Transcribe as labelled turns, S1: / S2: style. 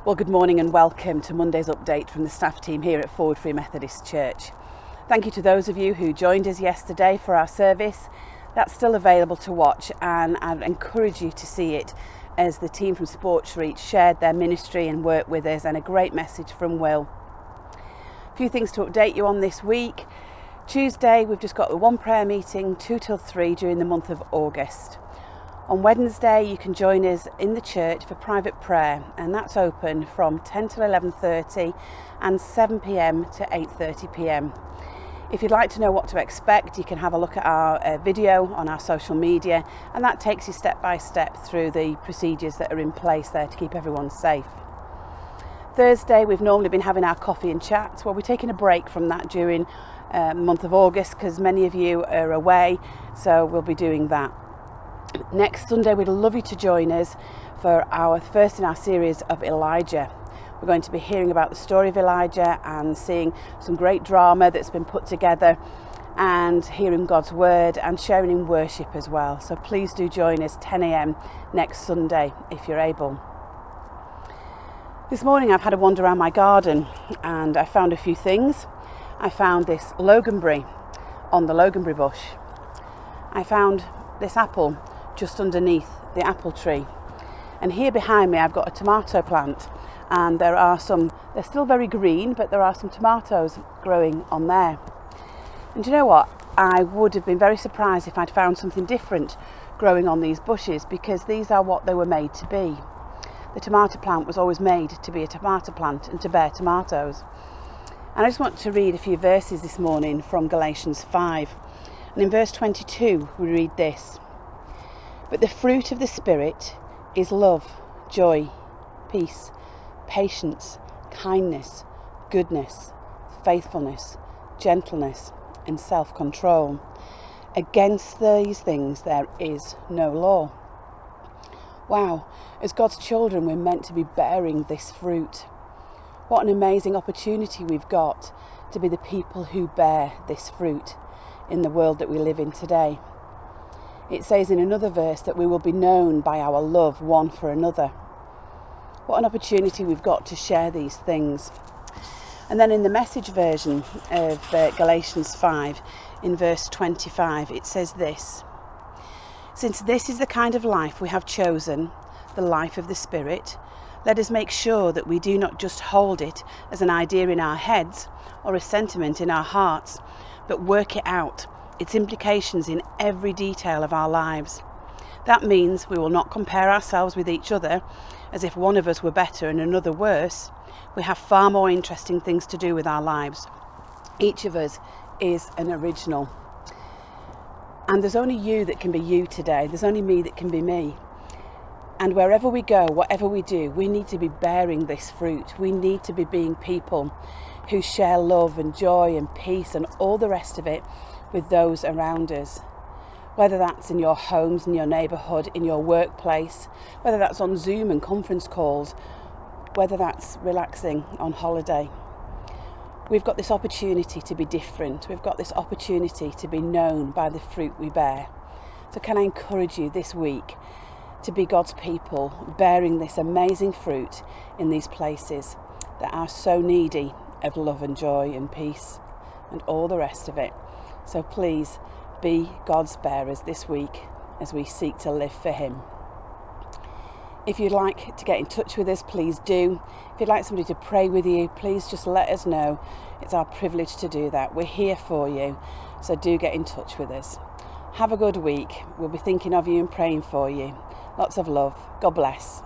S1: Well, good morning and welcome to Monday's update from the staff team here at Fulwood Free Methodist Church. Thank you to those of you who joined us yesterday for our service. That's still available to watch, and I'd encourage you to see it as the team from Sports Reach shared their ministry and work with us, and a great message from Will. A few things to update you on this week. Tuesday, we've just got the one prayer meeting, 2 till 3 during the month of August. On Wednesday, you can join us in the church for private prayer, and that's open from 10 till 11:30 and 7 p.m. to 8:30 p.m. If you'd like to know what to expect, you can have a look at our video on our social media, and that takes you step by step through the procedures that are in place there to keep everyone safe. Thursday, we've normally been having our coffee and chat. Well, we're taking a break from that during the month of August because many of you are away, so we'll be doing that. Next Sunday, we'd love you to join us for our first in our series of Elijah. We're going to be hearing about the story of Elijah and seeing some great drama that's been put together, and hearing God's word and sharing in worship as well. So please do join us 10 a.m. next Sunday if you're able. This morning I've had a wander around my garden and I found a few things. I found this loganberry on the loganberry bush. I found this apple just underneath the apple tree, and here behind me I've got a tomato plant, and they're still very green, but there are some tomatoes growing on there. And do you know what, I would have been very surprised if I'd found something different growing on these bushes, because these are what they were made to be. The tomato plant was always made to be a tomato plant and to bear tomatoes. And I just want to read a few verses this morning from Galatians 5, and in verse 22 we read this: "But the fruit of the Spirit is love, joy, peace, patience, kindness, goodness, faithfulness, gentleness, and self-control. Against these things there is no law." Wow, as God's children, we're meant to be bearing this fruit. What an amazing opportunity we've got to be the people who bear this fruit in the world that we live in today. It says in another verse that we will be known by our love one for another. What an opportunity we've got to share these things. And then in the Message version of Galatians 5, in verse 25, it says this: "Since this is the kind of life we have chosen, the life of the Spirit, let us make sure that we do not just hold it as an idea in our heads or a sentiment in our hearts, but work it out, its implications in every detail of our lives. That means we will not compare ourselves with each other as if one of us were better and another worse. We have far more interesting things to do with our lives. Each of us is an original. And there's only you that can be you today. There's only me that can be me. And wherever we go, whatever we do, we need to be bearing this fruit. We need to be being people who share love and joy and peace and all the rest of it with those around us. Whether that's in your homes, in your neighbourhood, in your workplace, whether that's on Zoom and conference calls, whether that's relaxing on holiday. We've got this opportunity to be different. We've got this opportunity to be known by the fruit we bear. So can I encourage you this week to be God's people, bearing this amazing fruit in these places that are so needy of love and joy and peace and all the rest of it. So please be God's bearers this week as we seek to live for Him. If you'd like to get in touch with us, please do. If you'd like somebody to pray with you, please just let us know. It's our privilege to do that. We're here for you, so do get in touch with us. Have a good week. We'll be thinking of you and praying for you. Lots of love. God bless.